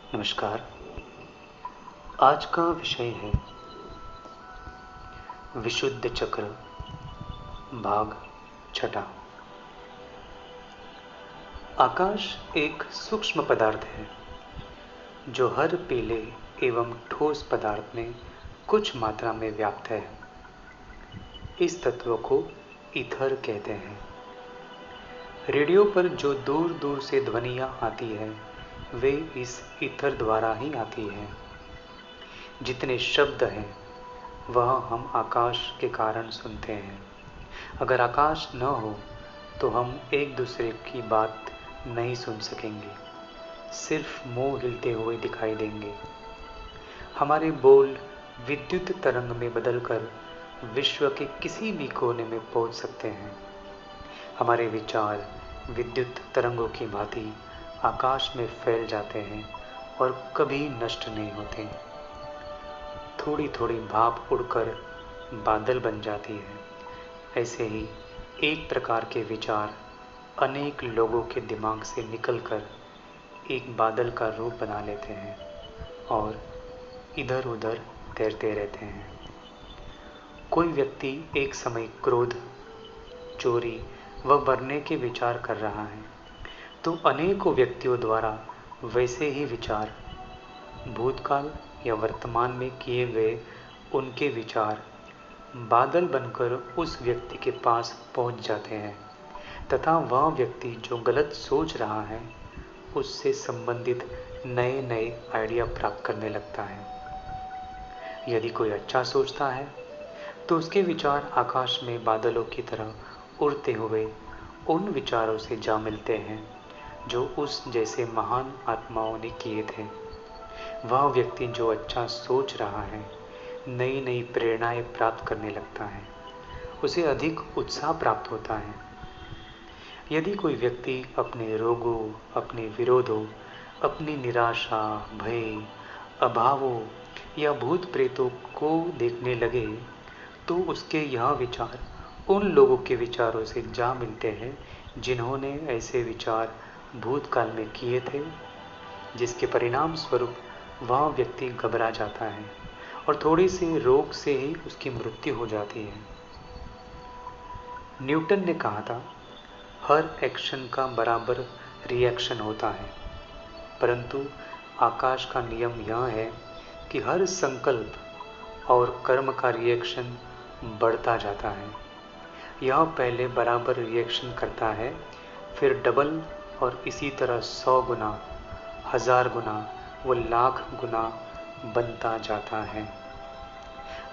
नमस्कार। आज का विषय है विशुद्ध चक्र भाग छठा। आकाश एक सूक्ष्म पदार्थ है जो हर पीले एवं ठोस पदार्थ में कुछ मात्रा में व्याप्त है। इस तत्व को ईथर कहते हैं। रेडियो पर जो दूर दूर से ध्वनियाँ आती है वे इस ईथर द्वारा ही आती है। जितने शब्द हैं वह हम आकाश के कारण सुनते हैं। अगर आकाश न हो तो हम एक दूसरे की बात नहीं सुन सकेंगे, सिर्फ मुंह हिलते हुए दिखाई देंगे। हमारे बोल विद्युत तरंग में बदलकर विश्व के किसी भी कोने में पहुंच सकते हैं। हमारे विचार विद्युत तरंगों की भांति आकाश में फैल जाते हैं और कभी नष्ट नहीं होते। थोड़ी थोड़ी भाप उड़कर बादल बन जाती है। ऐसे ही एक प्रकार के विचार अनेक लोगों के दिमाग से निकलकर एक बादल का रूप बना लेते हैं और इधर उधर तैरते रहते हैं। कोई व्यक्ति एक समय क्रोध, चोरी व मरने के विचार कर रहा है तो अनेकों व्यक्तियों द्वारा वैसे ही विचार भूतकाल या वर्तमान में किए गए उनके विचार बादल बनकर उस व्यक्ति के पास पहुंच जाते हैं तथा वह व्यक्ति जो गलत सोच रहा है उससे संबंधित नए नए आइडिया प्राप्त करने लगता है। यदि कोई अच्छा सोचता है तो उसके विचार आकाश में बादलों की तरह उड़ते हुए उन विचारों से जा मिलते हैं जो उस जैसे महान आत्माओं ने किए थे। वह व्यक्ति जो अच्छा सोच रहा है नई नई प्रेरणाएं प्राप्त करने लगता है, उसे अधिक उत्साह प्राप्त होता है। यदि कोई व्यक्ति अपने रोगों, अपने विरोधों, अपनी निराशा, भय, अभावों या भूत प्रेतों को देखने लगे तो उसके यह विचार उन लोगों के विचारों से जा मिलते हैं जिन्होंने ऐसे विचार भूतकाल में किए थे, जिसके परिणाम स्वरूप वह व्यक्ति घबरा जाता है और थोड़ी सी रोग से ही उसकी मृत्यु हो जाती है। न्यूटन ने कहा था, हर एक्शन का बराबर रिएक्शन होता है, परंतु आकाश का नियम यह है कि हर संकल्प और कर्म का रिएक्शन बढ़ता जाता है। यह पहले बराबर रिएक्शन करता है, फिर डबल और इसी तरह 100 गुना, 1000 गुना व लाख गुना बनता जाता है।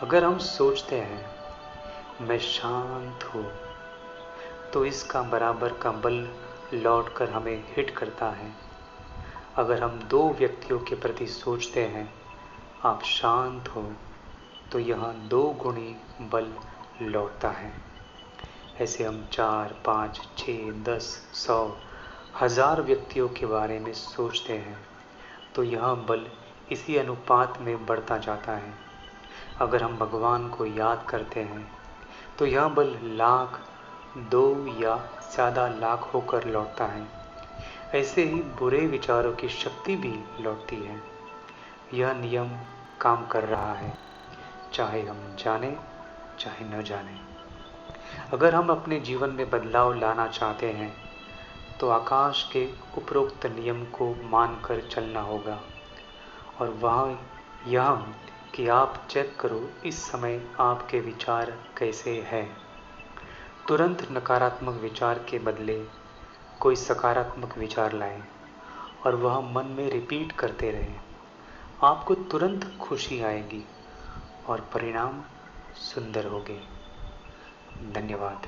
अगर हम सोचते हैं मैं शांत हूँ तो इसका बराबर का बल लौटकर हमें हिट करता है। अगर हम दो व्यक्तियों के प्रति सोचते हैं आप शांत हो तो यह 2 गुणी बल लौटता है। ऐसे हम 4, 5, 6, 10, 100, 1000 व्यक्तियों के बारे में सोचते हैं तो यह बल इसी अनुपात में बढ़ता जाता है। अगर हम भगवान को याद करते हैं तो यह बल लाख, 2 या ज़्यादा लाख होकर लौटता है। ऐसे ही बुरे विचारों की शक्ति भी लौटती है। यह नियम काम कर रहा है, चाहे हम जाने चाहे न जाने। अगर हम अपने जीवन में बदलाव लाना चाहते हैं तो आकाश के उपरोक्त नियम को मानकर चलना होगा। और वह यह कि आप चेक करो इस समय आपके विचार कैसे हैं। तुरंत नकारात्मक विचार के बदले कोई सकारात्मक विचार लाएं और वह मन में रिपीट करते रहें। आपको तुरंत खुशी आएगी और परिणाम सुंदर होंगे। धन्यवाद।